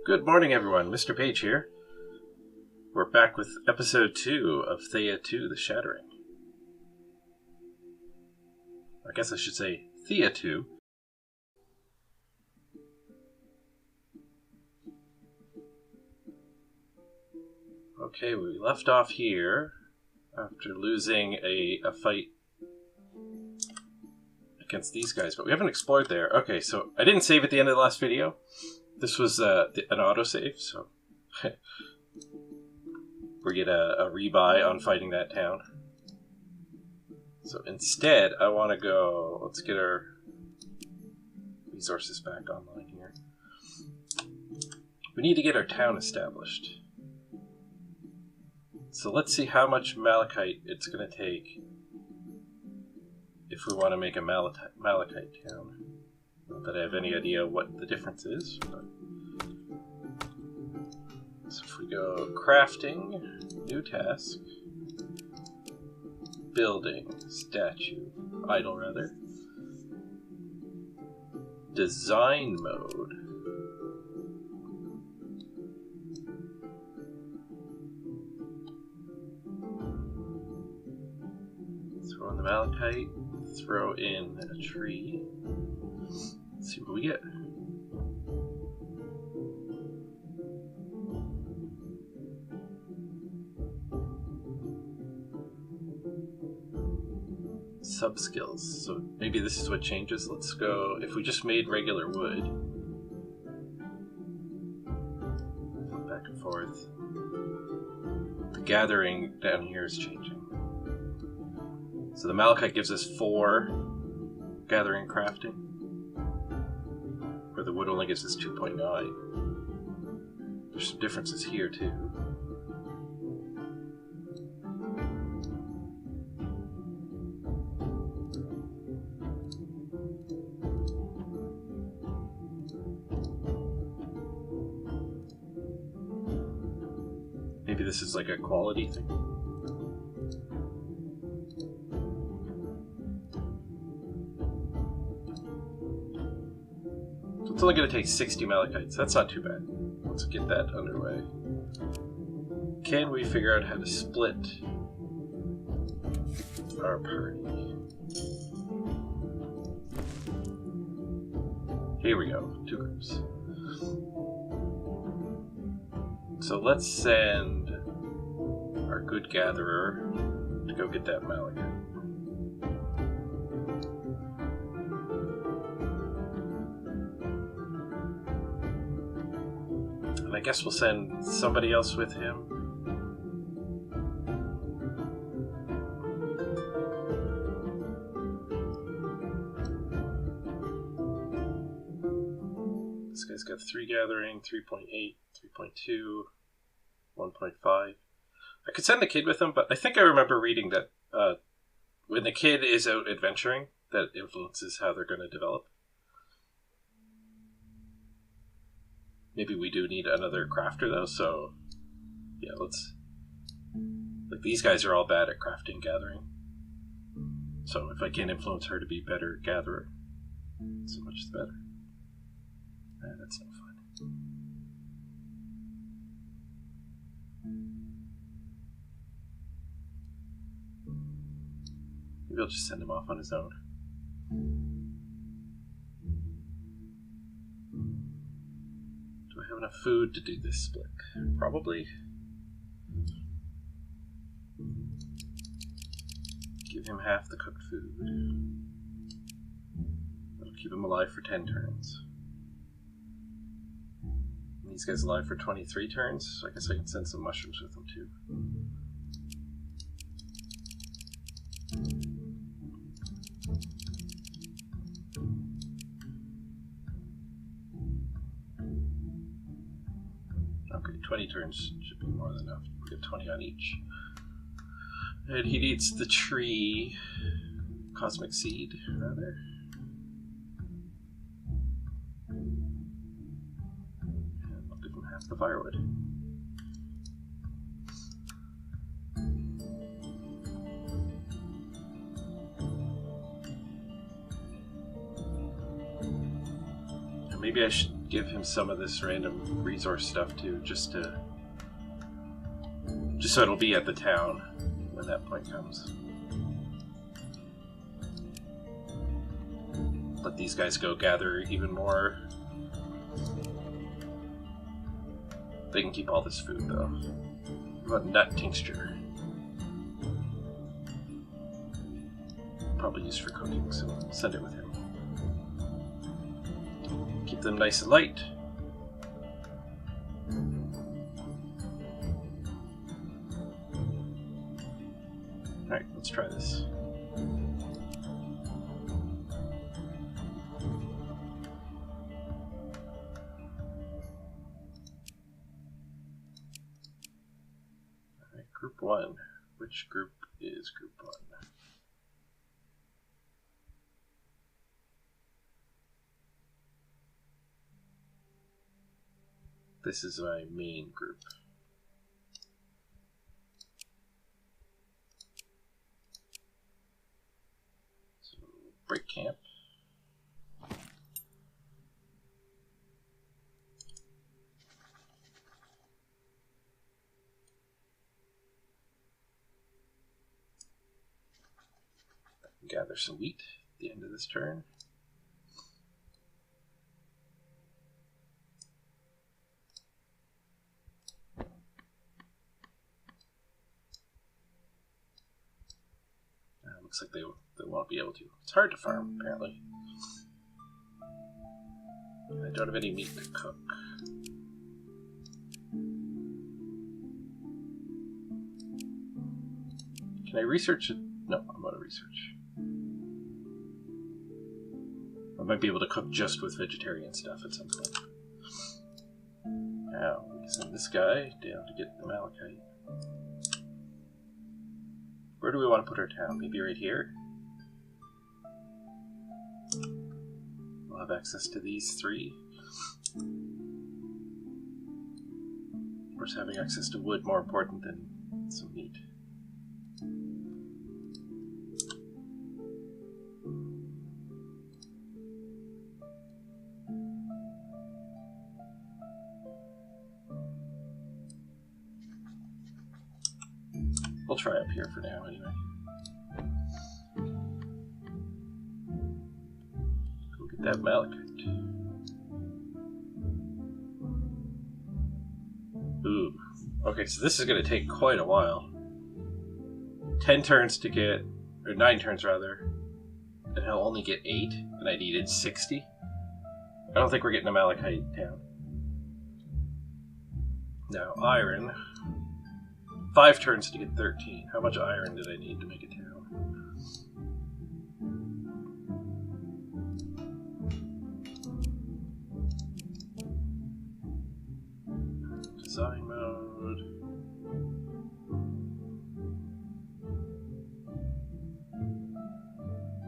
Good morning, everyone. Mr. Page here. We're back with episode 2 of Thea 2, The Shattering. I guess I should say Thea 2. Okay, we left off here after losing a fight against these guys, but we haven't explored there. Okay, so I didn't save at the end of the last video. This was an autosave, so we get a rebuy on fighting that town. So instead, I want to go... Let's get our resources back online here. We need to get our town established. So let's see how much malachite it's going to take if we want to make a malachite town. Not that I have any idea what the difference is, but... So if we go crafting, new task, building, statue, idle rather, design mode, throw in the malachite, throw in a tree, let's see what we get. Sub-skills. So maybe this is what changes. Let's go, if we just made regular wood, flip back and forth, the gathering down here is changing. So the malachite gives us 4 gathering and crafting, where the wood only gives us 2.9. There's some differences here too. Maybe this is like a quality thing. So it's only going to take 60 malachites. That's not too bad. Let's get that underway. Can we figure out how to split our party? Here we go. 2 groups. So let's send our good gatherer to go get that malachite. And I guess we'll send somebody else with him. This guy's got 3 gathering, 3.8, 3.2, 1.5. I could send the kid with him, but I think I remember reading that when the kid is out adventuring, that influences how they're going to develop. Maybe we do need another crafter, though, so... Yeah, let's... Like, these guys are all bad at crafting, gathering. So if I can influence her to be better gatherer, so much the better. That's no fun. Maybe I'll just send him off on his own. Do I have enough food to do this split? Probably. Give him half the cooked food. That'll keep him alive for 10 turns. And these guys alive for 23 turns, so I guess I can send some mushrooms with them too. Okay, 20 turns should be more than enough. We get 20 on each. And he needs the tree, cosmic seed, rather. And I'll give him half the firewood. And maybe I should give him some of this random resource stuff too, just so it'll be at the town when that point comes. Let these guys go gather even more. They can keep all this food though. What about nut tincture? Probably used for cooking, so we'll send it with him. Keep them nice and light. Alright, let's try this. Alright, group 1. Which group is group 1? This is my main group. So, break camp. Gather some wheat at the end of this turn. Looks like they won't be able to. It's hard to farm, apparently. I don't have any meat to cook. Can I research it? No, I'm out of research. I might be able to cook just with vegetarian stuff at some point. Now, we can send this guy down to get the malachite. Where do we want to put our town? Maybe right here? We'll have access to these 3. Of course, having access to wood more important than some meat. We'll try up here for now, anyway. Go get that malachite. Ooh. Okay, so this is going to take quite a while. 10 turns to get... or 9 turns, rather. And he'll only get 8, and I needed 60. I don't think we're getting a malachite down. Now, iron... 5 turns to get 13. How much iron did I need to make a town? Design mode.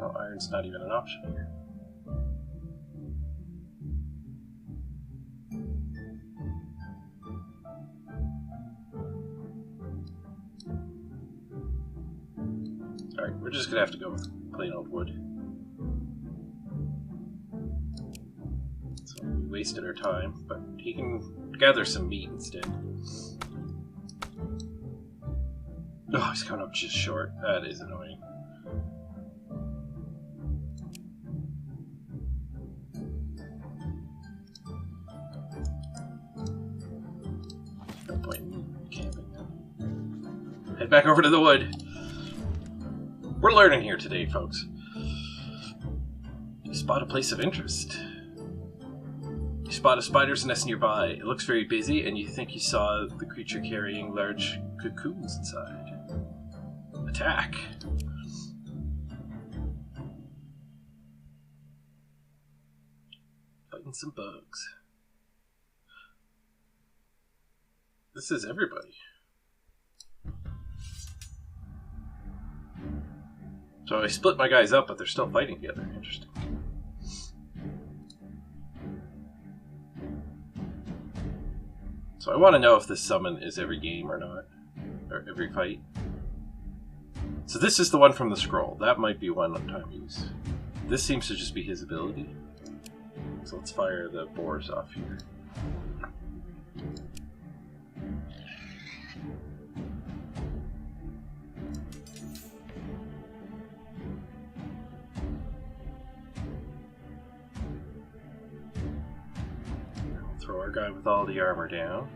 Oh, iron's not even an option here. Alright, we're just gonna have to go with plain old wood. So we wasted our time, but he can gather some meat instead. Oh, he's coming up just short. That is annoying. No point in camping then. Head back over to the wood. We're learning here today, folks. You spot a place of interest. You spot a spider's nest nearby. It looks very busy, and you think you saw the creature carrying large cocoons inside. Attack! Fighting some bugs. This is everybody. So I split my guys up, but they're still fighting together. Interesting. So I want to know if this summon is every game or not. Or every fight. So this is the one from the scroll. That might be one time use. This seems to just be his ability. So let's fire the boars off here. We'll throw our guy with all the armor down.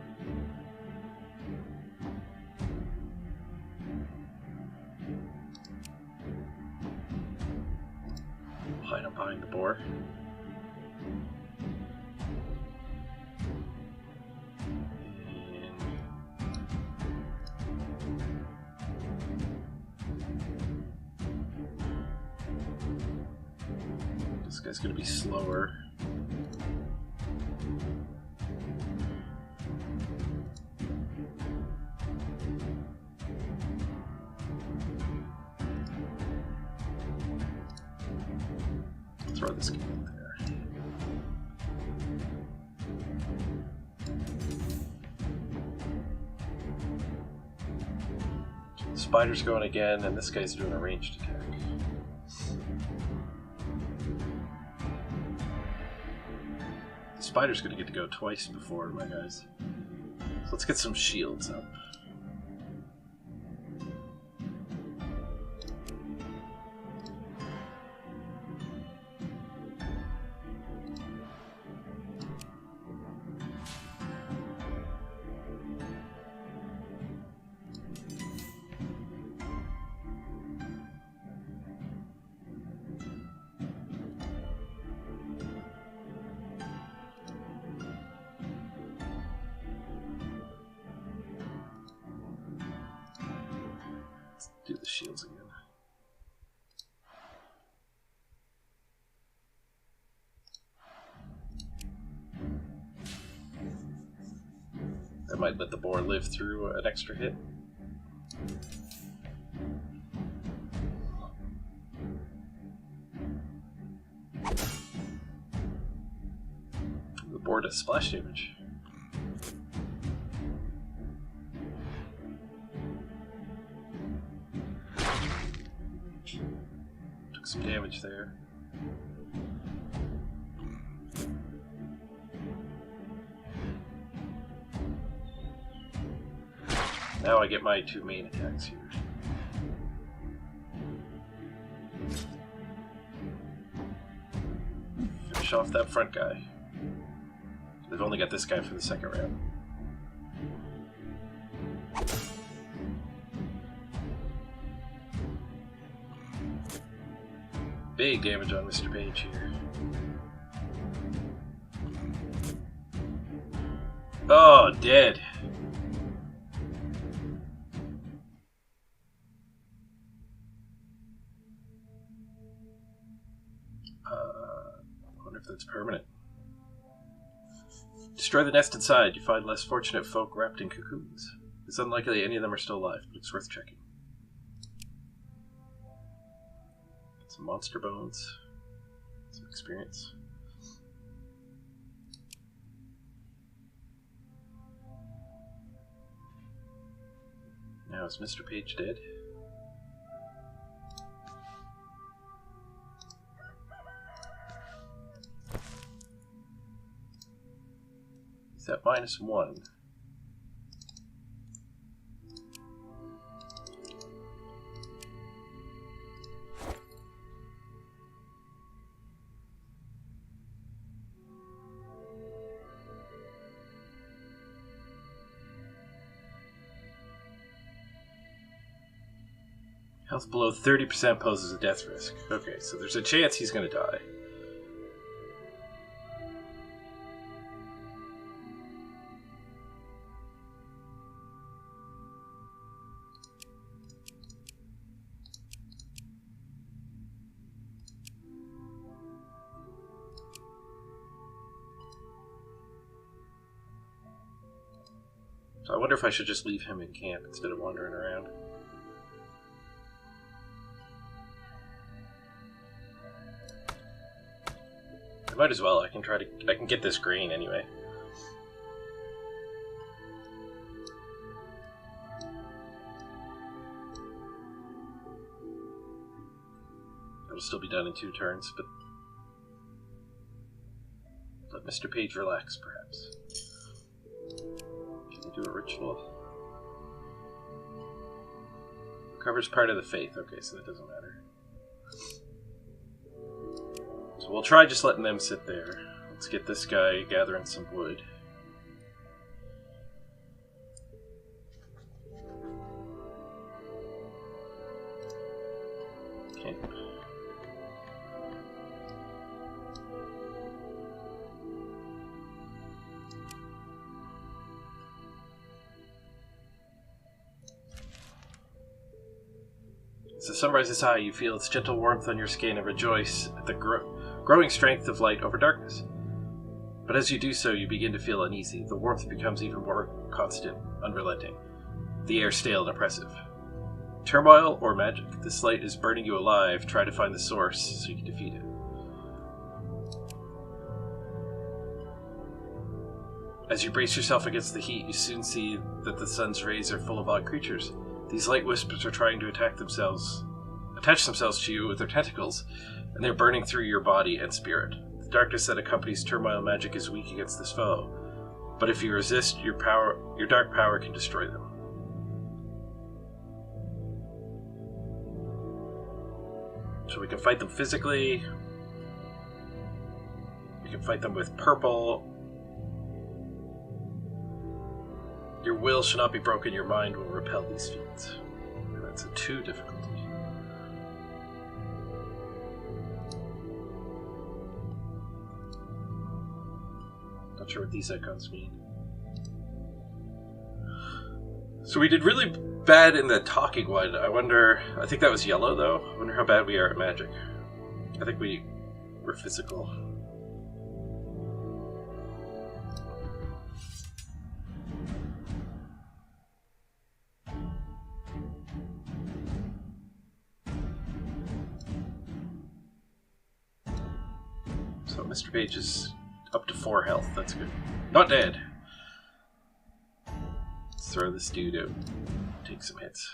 Hide him behind the boar. This guy's going to be slower. Throw this guy in there. The spider's going again, and this guy's doing a ranged attack. The spider's going to get to go twice before my guys. So let's get some shields up. Do the shields again. That might let the boar live through an extra hit. The boar does splash damage. Some damage there. Now I get my two main attacks here. Finish off that front guy. They've only got this guy for the second round. Big damage on Mr. Page here. Oh, dead. I wonder if that's permanent. Destroy the nest inside. You find less fortunate folk wrapped in cocoons. It's unlikely any of them are still alive, but it's worth checking. Some monster bones, some experience. Now is Mr. Page dead? He's at -1. Health below 30% poses a death risk. Okay, so there's a chance he's going to die. So I wonder if I should just leave him in camp instead of wandering around. I might as well. I can get this grain anyway. It'll still be done in 2 turns, but Let Mr. Page relax, perhaps. Can I do a ritual? Covers part of the faith. Okay, so that doesn't matter. So we'll try just letting them sit there. Let's get this guy gathering some wood. Okay. As the sun rises high, you feel its gentle warmth on your skin and rejoice at the growing strength of light over darkness. But as you do so, you begin to feel uneasy. The warmth becomes even more constant, unrelenting. The air stale and oppressive. Turmoil or magic? This light is burning you alive. Try to find the source so you can defeat it. As you brace yourself against the heat, you soon see that the sun's rays are full of odd creatures. These light wisps are trying to attach themselves to you with their tentacles, and they're burning through your body and spirit. The darkness that accompanies turmoil magic is weak against this foe, but if you resist, your dark power can destroy them. So we can fight them physically. We can fight them with purple. Your will shall not be broken, your mind will repel these fiends. And that's a 2 difficulty. Not sure what these icons mean. So we did really bad in the talking one. I think that was yellow though. I wonder how bad we are at magic. I think we were physical. So Mr. Page is up to 4 health, that's good. Not dead! Let's throw this dude out. Take some hits.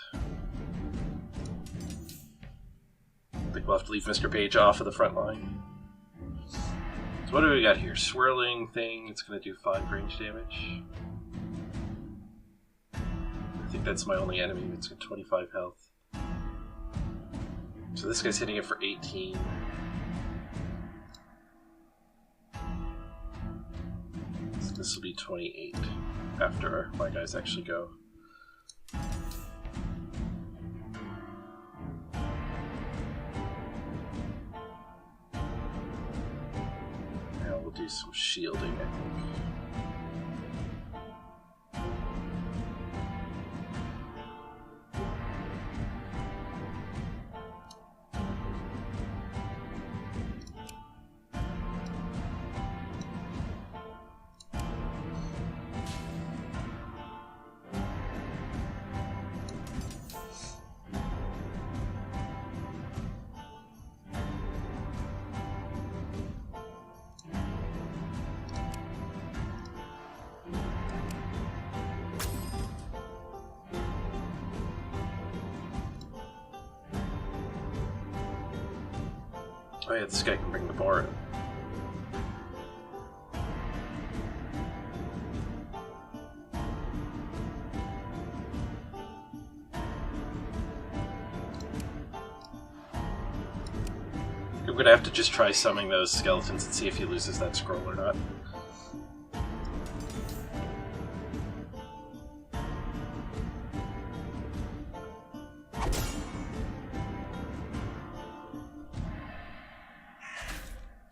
I think we'll have to leave Mr. Page off of the front line. So what do we got here? Swirling thing, it's going to do 5 range damage. I think that's my only enemy, it's got 25 health. So this guy's hitting it for 18. This will be 28 after my guys actually go. Now we'll do some shielding, I think. Oh yeah, this guy can bring the bar in. I'm gonna have to just try summoning those skeletons and see if he loses that scroll or not.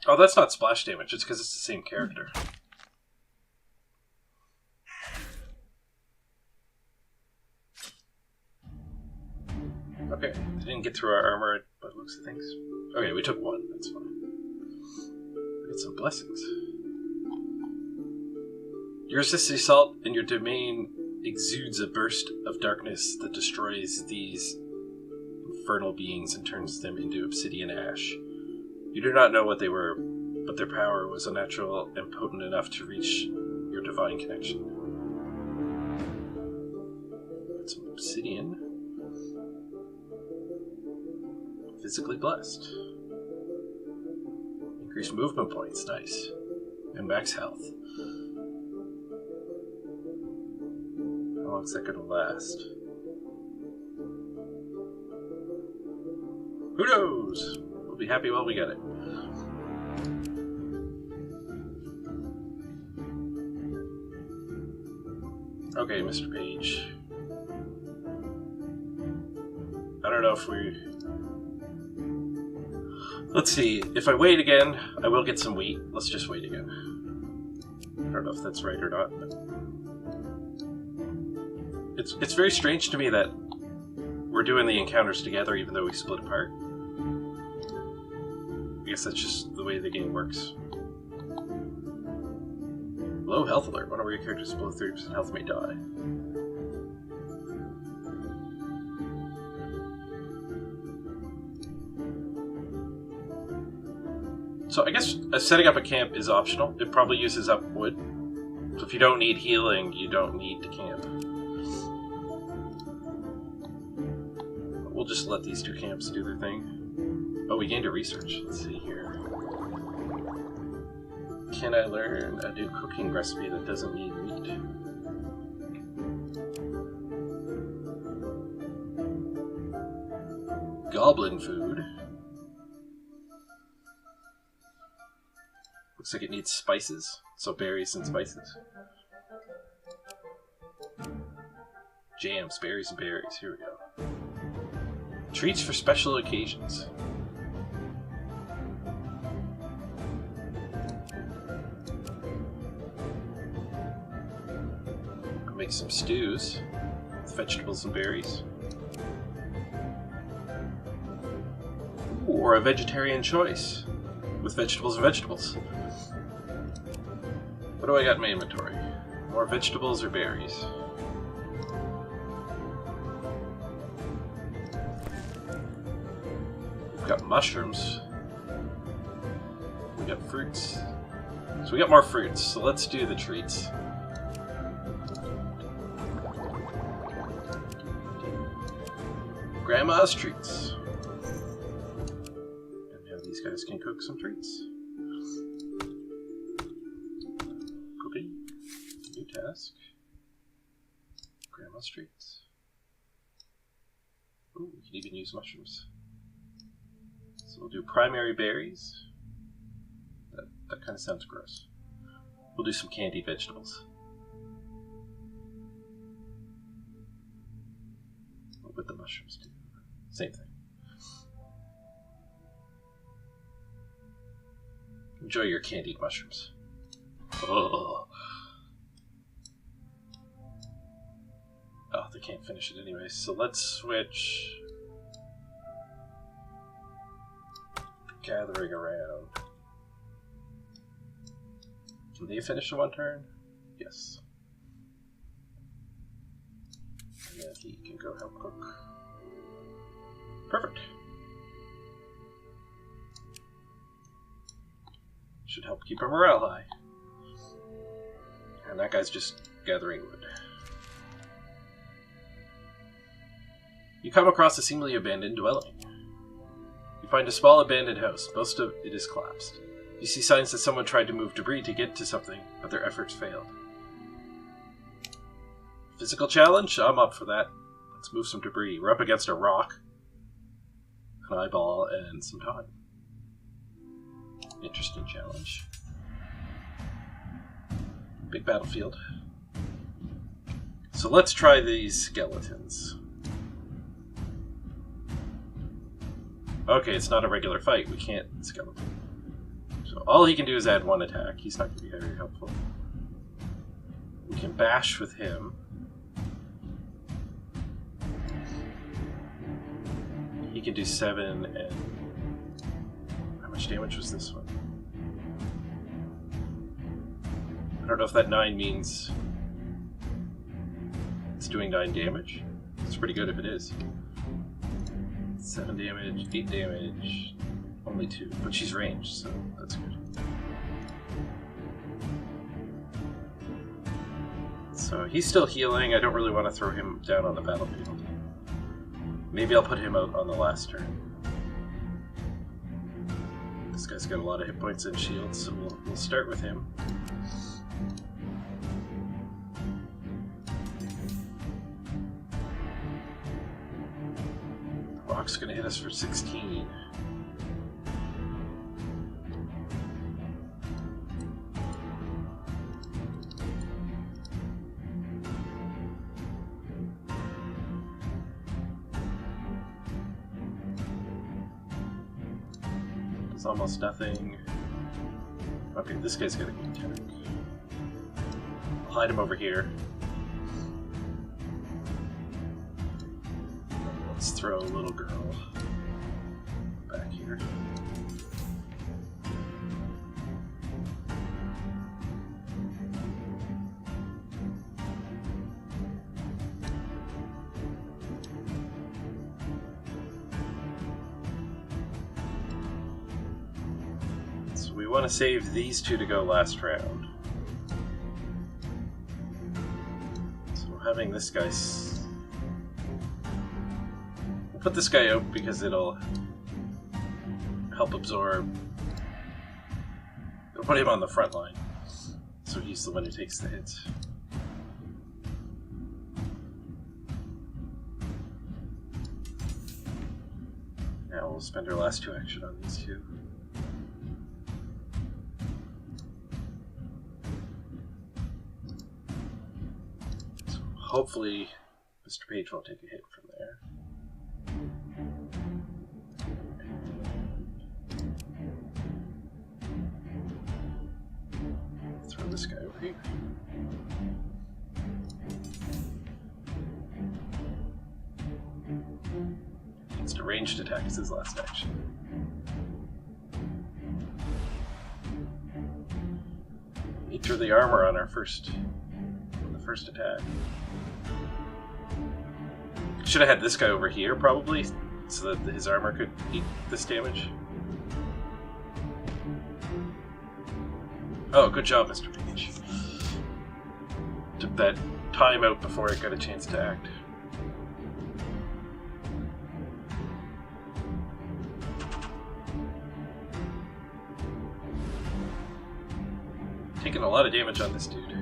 Oh, that's not splash damage, it's because it's the same character. Okay, we didn't get through our armor by the looks of things. Okay, we took 1, that's fine. We got some blessings. You resist the assault, and your domain exudes a burst of darkness that destroys these infernal beings and turns them into obsidian ash. You do not know what they were, but their power was unnatural and potent enough to reach your divine connection. Got some obsidian. Physically blessed. Increased movement points, nice. And max health. How long's that gonna last? Who knows? We'll be happy while we get it. Okay, Mr. Page. I don't know if we... Let's see. If I wait again, I will get some wheat. Let's just wait again. I don't know if that's right or not, but... It's very strange to me that we're doing the encounters together even though we split apart. I guess that's just the way the game works. Low health alert. One of your characters below 30% health may die. So I guess setting up a camp is optional. It probably uses up wood. So if you don't need healing, you don't need to camp. We'll just let these two camps do their thing. Oh, we gained a research. Let's see here. Can I learn a new cooking recipe that doesn't need meat? Goblin food. Looks like it needs spices, so berries and spices. Jams, berries and berries. Here we go. Treats for special occasions. I'll make some stews with vegetables and berries. Ooh, or a vegetarian choice with vegetables and vegetables. What do I got in my inventory? More vegetables or berries? We've got mushrooms. We got fruits. So we got more fruits, so let's do the treats. Grandma's treats. And now these guys can cook some treats. Cooking. New task. Grandma's treats. Ooh, we can even use mushrooms. So we'll do primary berries. That kind of sounds gross. We'll do some candied vegetables. What would the mushrooms do? Same thing. Enjoy your candied mushrooms. Oh, they can't finish it anyway. So let's switch gathering around. Can they finish in one turn? Yes. And then he can go help cook. Perfect. Should help keep our morale high. And that guy's just gathering wood. You come across a seemingly abandoned dwelling. You find a small abandoned house. Most of it is collapsed. You see signs that someone tried to move debris to get to something, but their efforts failed. Physical challenge? I'm up for that. Let's move some debris. We're up against a rock, an eyeball, and some time. Interesting challenge. Big battlefield. So let's try these skeletons. Okay, it's not a regular fight. We can't skeleton. So all he can do is add one attack. He's not going to be very helpful. We can bash with him. He can do 7 and... How much damage was this one? I don't know if that 9 means it's doing 9 damage. It's pretty good if it is. 7 damage, 8 damage, only 2. But she's ranged, so that's good. So he's still healing. I don't really want to throw him down on the battlefield. Maybe I'll put him out on the last turn. This guy's got a lot of hit points and shields, so we'll start with him. rock's gonna hit us for 16. There's almost nothing. Okay, this guy's gonna be attack. I'll hide him over here. Let's throw a little girl back here. So we want to save these two to go last round. So having this guy... Put this guy out because it'll help absorb. It'll put him on the front line, so he's the one who takes the hits. Now we'll spend our last 2 action on these two. So hopefully, Mr. Page won't take a hit from there. Throw this guy over here. It's a ranged attack as his last action. He threw the armor on the first attack. Should have had this guy over here probably, so that his armor could eat this damage. Oh, good job, Mr. Page. Took that time out before it got a chance to act. Taking a lot of damage on this dude.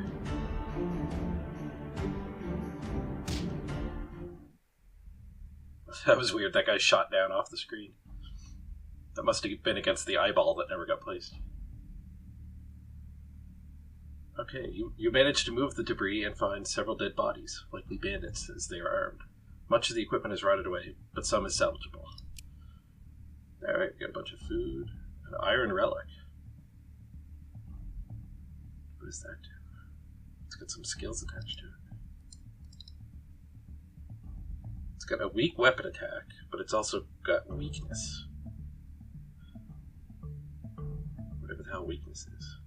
That was weird, that guy shot down off the screen. That must have been against the eyeball that never got placed. Okay, you managed to move the debris and find several dead bodies, likely bandits, as they are armed. Much of the equipment is rotted away, but some is salvageable. Alright, we got a bunch of food. An iron relic. What does that do? It's got some skills attached to it. It's got a weak weapon attack, but it's also got weakness. Whatever the hell weakness is.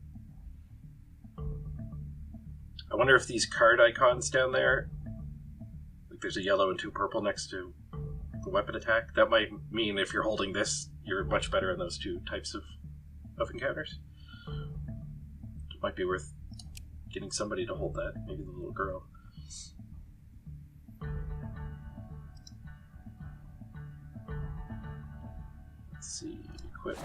I wonder if these card icons down there, like there's a yellow and 2 purple next to the weapon attack, that might mean if you're holding this, you're much better in those 2 types of encounters. It might be worth getting somebody to hold that, maybe the little girl. Let's see, equip.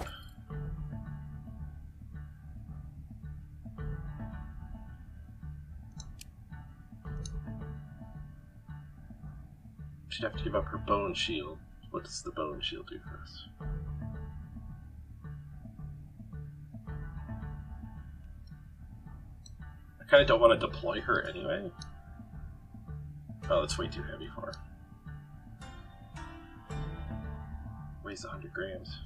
She'd have to give up her bone shield. What does the bone shield do for us? I kind of don't want to deploy her anyway. Oh, that's way too heavy for her. Weighs 100 grams.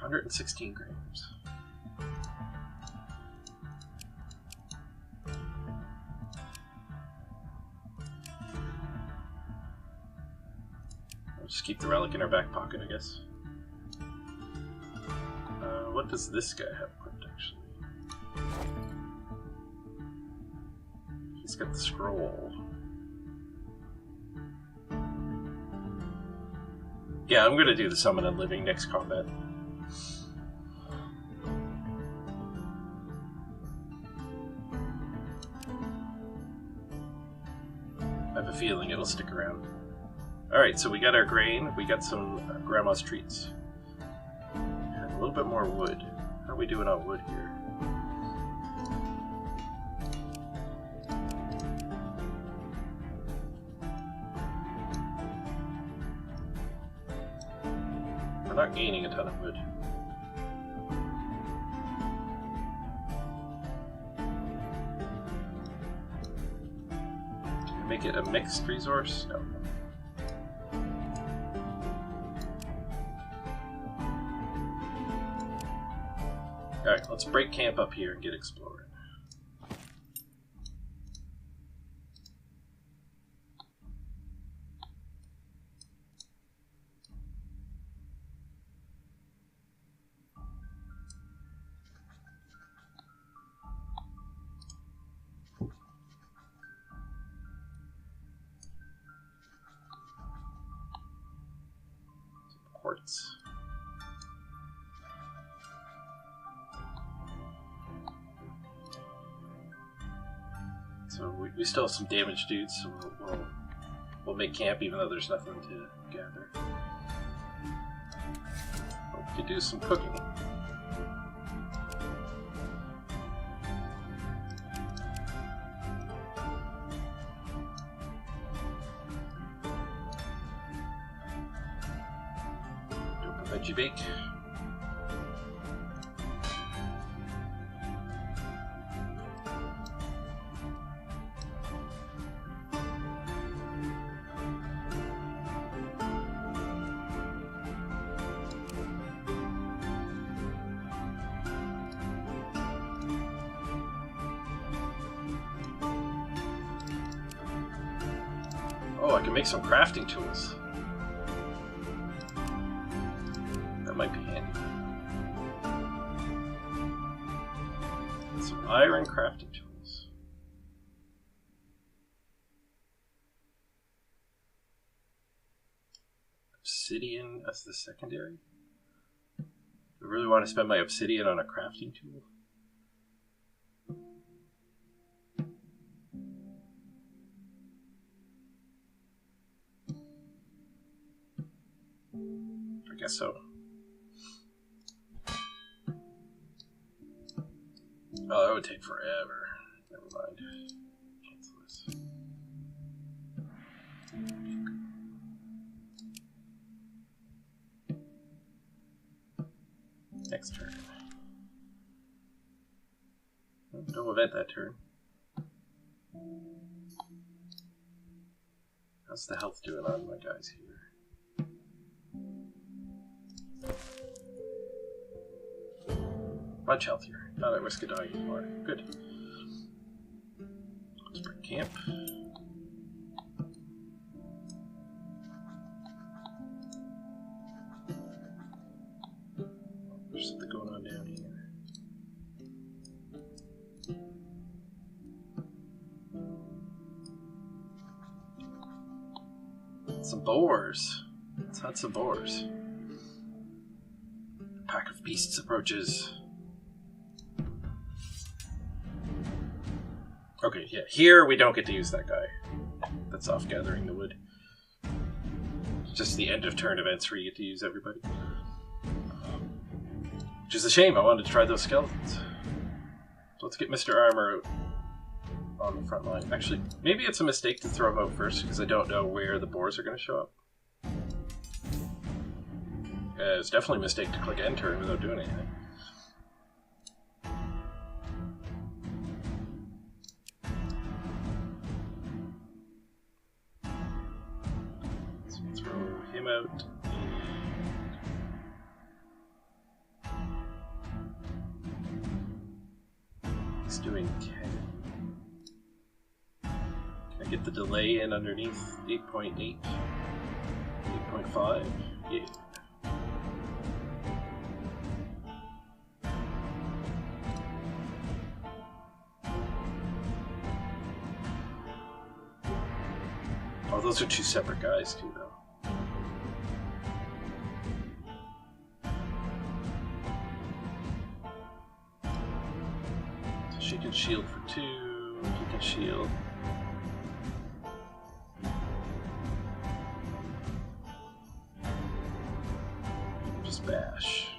$116 grams. Just keep the relic in our back pocket, I guess. What does this guy have equipped, actually? He's got the scroll. Yeah, I'm gonna do the Summon Unliving next combat. I have a feeling it'll stick around. Alright, so we got our grain, we got some grandma's treats. And a little bit more wood. How are we doing on wood here? We're not gaining a ton of wood. Can we make it a mixed resource? No. Alright, let's break camp up here and get exploring. Quartz. So we still have some damaged dudes, so we'll make camp even though there's nothing to gather. But we could do some cooking. Veggie bake. Oh, I can make some crafting tools. Might be handy. Some iron crafting tools. Obsidian as the secondary? Do I really want to spend my obsidian on a crafting tool? I guess so. Oh, that would take forever. Never mind. Cancel this. Next turn. No event that turn. How's the health doing on my guys here? Much healthier. Not at risk of dying anymore. Good. Let's break camp. There's something going on down here. Some boars. Let's hunt some boars. A pack of beasts approaches. Okay, yeah, here we don't get to use that guy. That's off gathering the wood. It's just the end of turn events where you get to use everybody. Which is a shame, I wanted to try those skeletons. So let's get Mr. Armor out on the front line. Actually, maybe it's a mistake to throw him out first because I don't know where the boars are going to show up. It's definitely a mistake to click end turn without doing anything. Him out. He's doing 10. Can I get the delay in underneath 8.8? 8.5? Yeah. Oh, those are two separate guys too, though. She can shield for 2, he can shield. Just bash.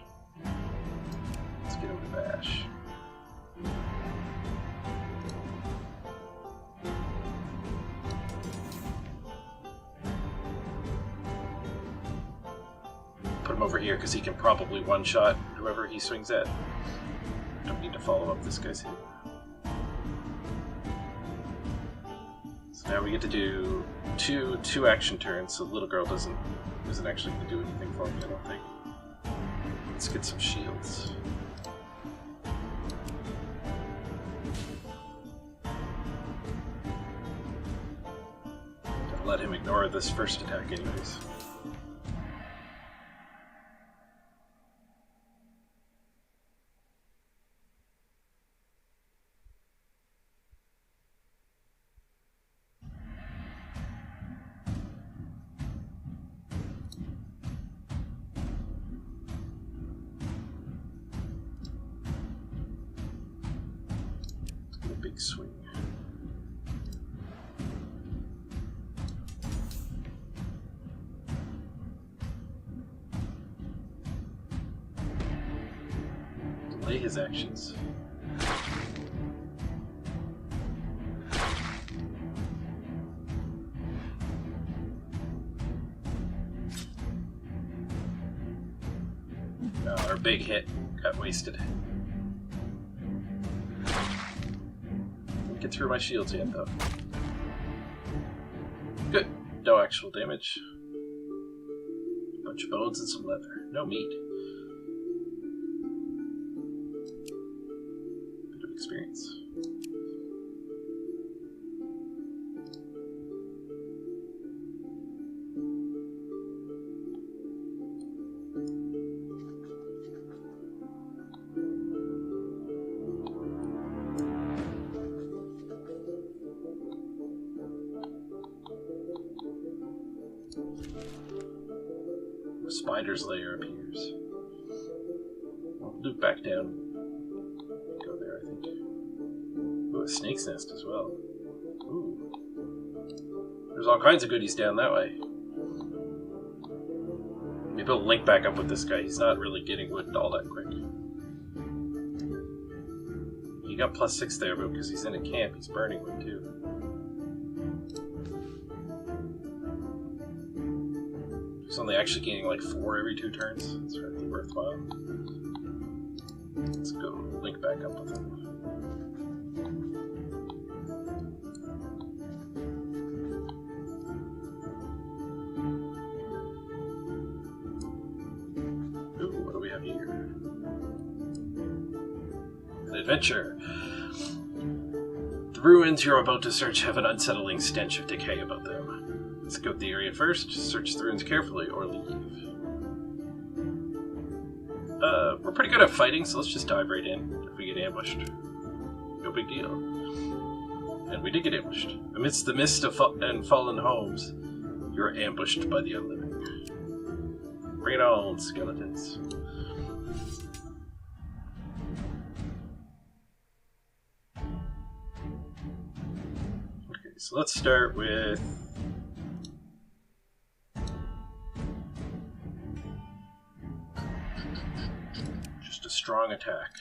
Let's get him to bash. Put him over here because he can probably one-shot whoever he swings at. Don't need to follow up this guy's hit. So now we get to do two action turns, so the little girl isn't actually going to do anything for me, I don't think. Let's get some shields. Let him ignore this first attack anyways. A big swing. His actions. Our big hit got wasted. Didn't get through my shields yet, though. Good. No actual damage. A bunch of bones and some leather. No meat. Experience. A spider's lair appears. I'll loop back down. Go there, I think. Ooh, a snake's nest as well. Ooh. There's all kinds of goodies down that way. Maybe I'll link back up with this guy. He's not really getting wood all that quick. He got +6 there, but because he's in a camp, he's burning wood too. He's only actually gaining like 4 every 2 turns. It's really worthwhile. Let's go link back up with him. Adventure. The ruins you're about to search have an unsettling stench of decay about them. Scout the area first, search the ruins carefully, or leave. We're pretty good at fighting, so let's just dive right in if we get ambushed. No big deal. And we did get ambushed. Amidst the mist of and fallen homes, you're ambushed by the unliving. Bring it on, skeletons. So let's start with just a strong attack.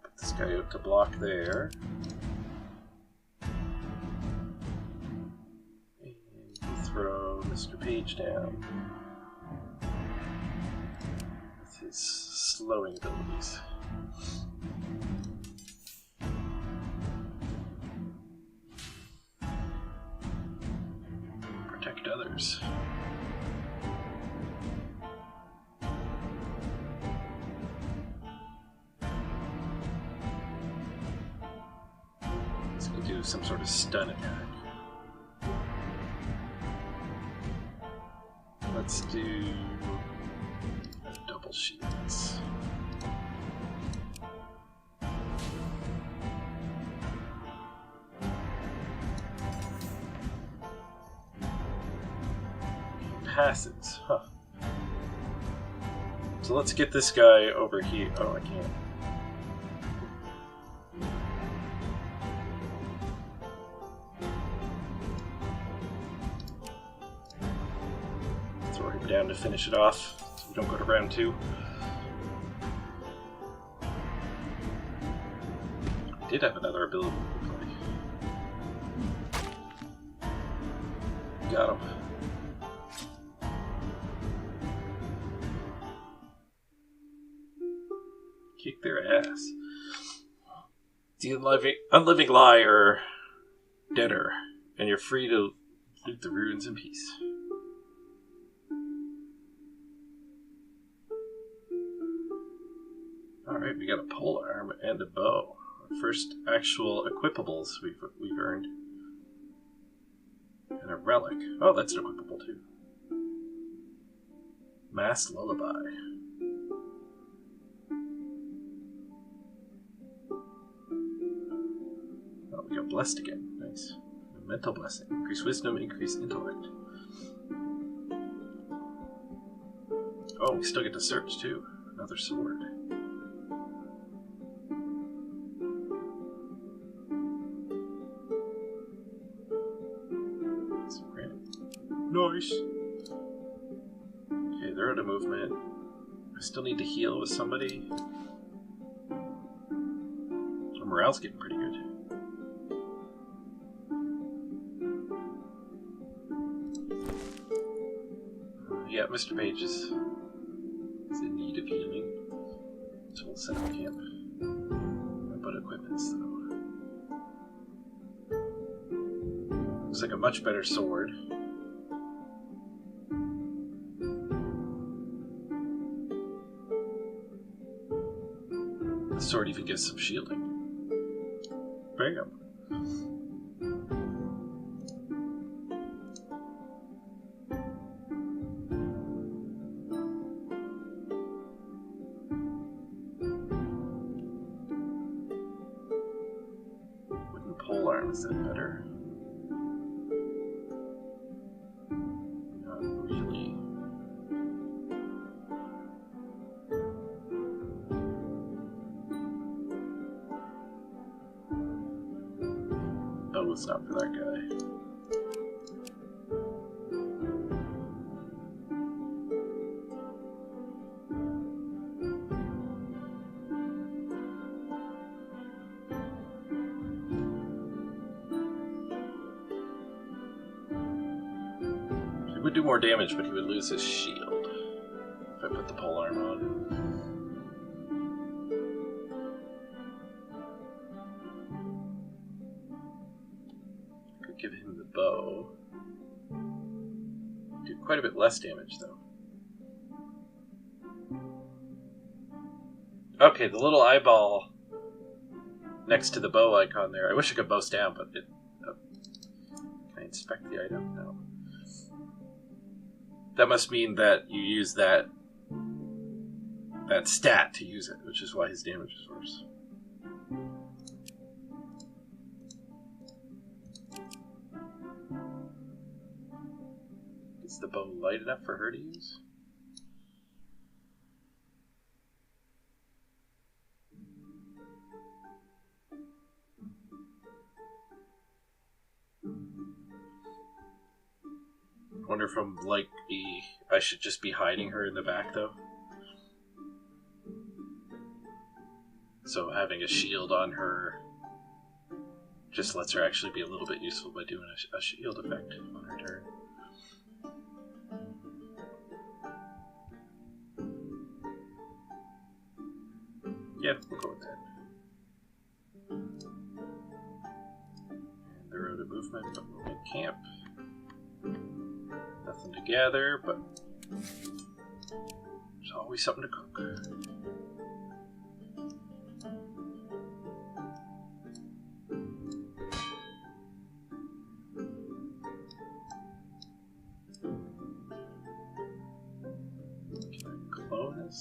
Put this guy out to block there. Throw Mr. Page down with his slowing abilities. Protect others. This could do some sort of stun attack. Let's do double shields. Passes, huh. So let's get this guy over here. Oh, I can't. Down to finish it off, so we don't go to round 2. Did have another ability to play. Got him. Kick their ass. The unliving lie are deader, and you're free to loot the ruins in peace. Alright, we got a polearm and a bow. Our first actual equipables we've earned. And a relic. Oh, that's an equipable too. Mass Lullaby. Oh, we got blessed again. Nice. A mental blessing. Increase wisdom, increase intellect. Oh, we still get to search too. Another sword. Nice. Okay, they're out of movement. I still need to heal with somebody. Our morale's getting pretty good. Yeah, Mr. Page is in need of healing. So we'll set up camp. But equipment's though. Looks like a much better sword. The sword even gives some shielding. Bam. Wooden polearm, is that better? Not really. Oh, it's not for that guy. He would do more damage, but he would lose his shield if I put the polearm on. Give him the bow. Do quite a bit less damage, though. Okay, the little eyeball next to the bow icon there. I wish I could boast down, but it... Oh. Can I inspect the item? No. That must mean that you use that stat to use it, which is why his damage is worse. Is the bow light enough for her to use? I wonder if I should just be hiding her in the back, though. So having a shield on her just lets her actually be a little bit useful by doing a shield effect on her turn. Yeah, we'll go with that. And they're out of movement, but we'll make camp. Nothing to gather, but there's always something to cook. Can I clone this?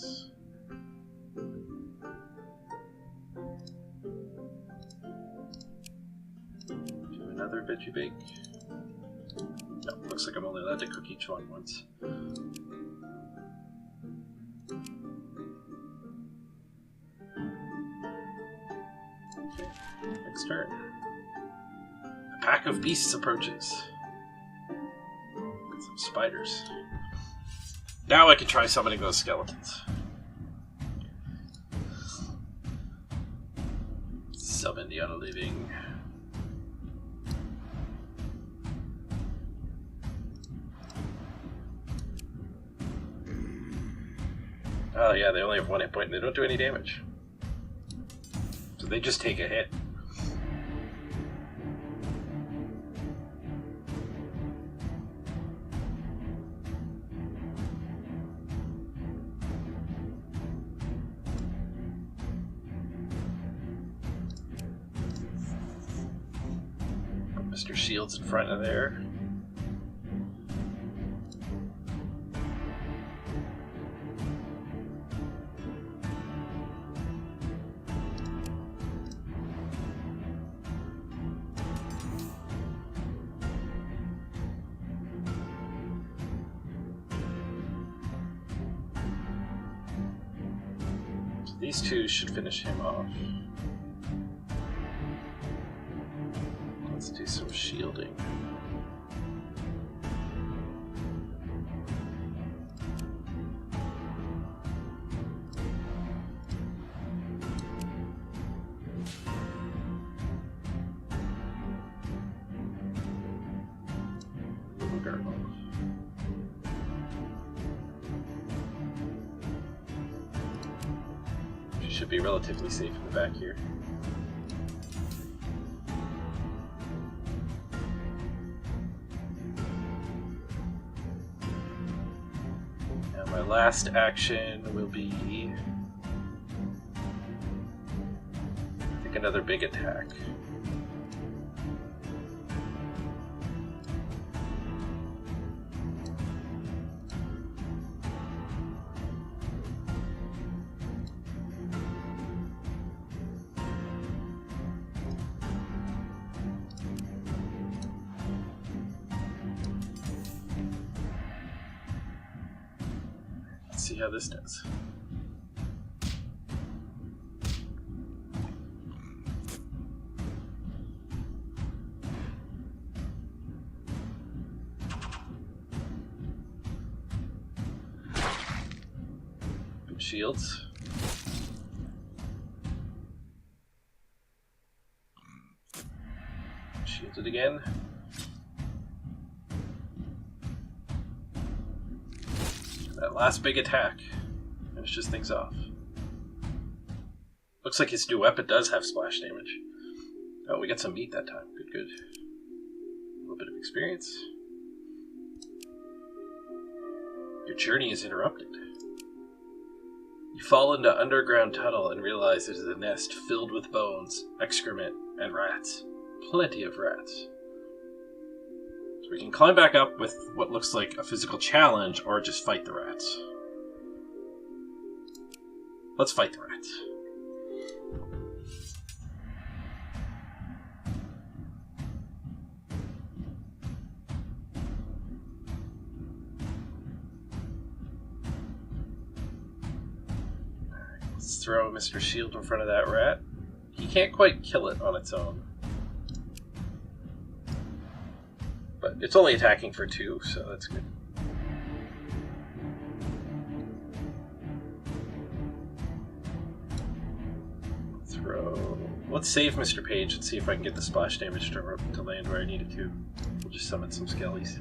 Do another veggie bake. No, looks like I'm only allowed to cook each one once. Okay, next turn. A pack of beasts approaches. Got some spiders. Now I can try summoning those skeletons. Summon the unliving. Oh yeah, they only have 1 hit point and they don't do any damage. So they just take a hit. Put Mr. Shields in front of there. These two should finish him off. Let's do some shielding. Should be relatively safe in the back here. Now my last action will be, I think, another big attack. See how this does. Good shields. Shielded again. That last big attack finishes things off. Looks like his new weapon does have splash damage. Oh, we got some meat that time. Good, good. A little bit of experience. Your journey is interrupted. You fall into underground tunnel and realize it is a nest filled with bones, excrement, and rats. Plenty of rats. So we can climb back up with what looks like a physical challenge, or just fight the rats. Let's fight the rats. Alright, let's throw Mr. Shield in front of that rat. He can't quite kill it on its own. But it's only attacking for 2, so that's good. Let's save Mr. Page and see if I can get the splash damage to land where I need it to. We'll just summon some skellies.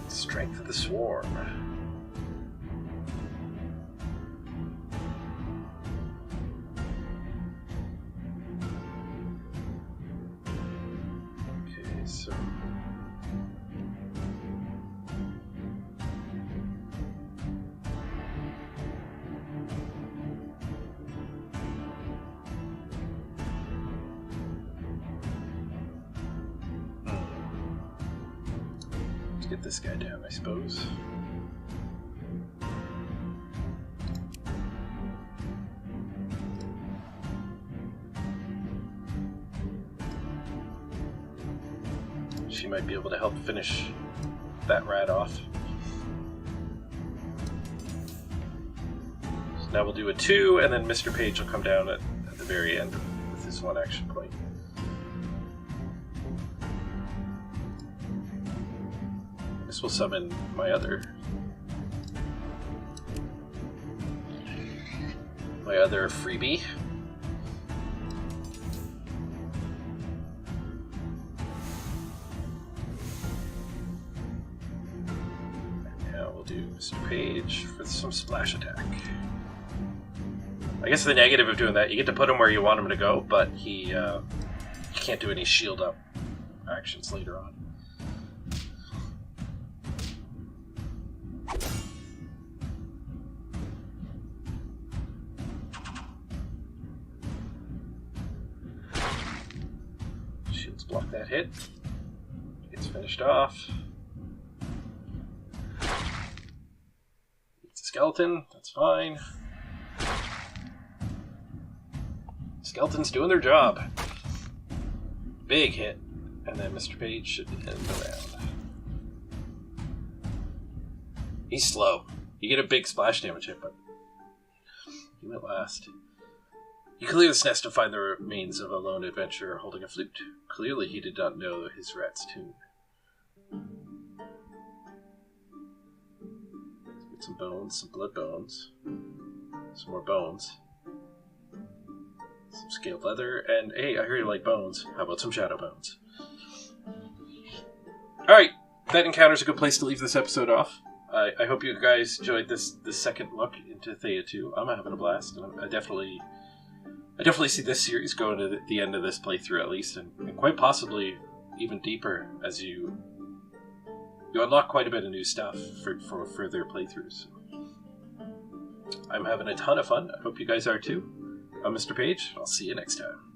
Strength of the Swarm. So let's get this guy down, I suppose. She might be able to help finish that rat off. So now we'll do a 2, and then Mr. Page will come down at the very end with his 1 action point. guess we'll summon my other freebie. Do Mr. Page for some splash attack. I guess the negative of doing that, you get to put him where you want him to go, but he can't do any shield up actions later on. Shields block that hit. Gets finished off. Skeleton, that's fine. Skeleton's doing their job. Big hit. And then Mr. Page should end the round. He's slow. You get a big splash damage hit, but he went last. You clear this nest to find the remains of a lone adventurer holding a flute. Clearly he did not know his rat's tune. Some bones, some blood bones, some more bones, some scaled leather, and hey, I hear you like bones. How about some shadow bones? Alright, that encounter's a good place to leave this episode off. I hope you guys enjoyed this second look into Thea 2. I'm having a blast, and I definitely see this series going to the end of this playthrough at least, and quite possibly even deeper as you unlock quite a bit of new stuff for further playthroughs. I'm having a ton of fun. I hope you guys are too. I'm Mr. Page. I'll see you next time.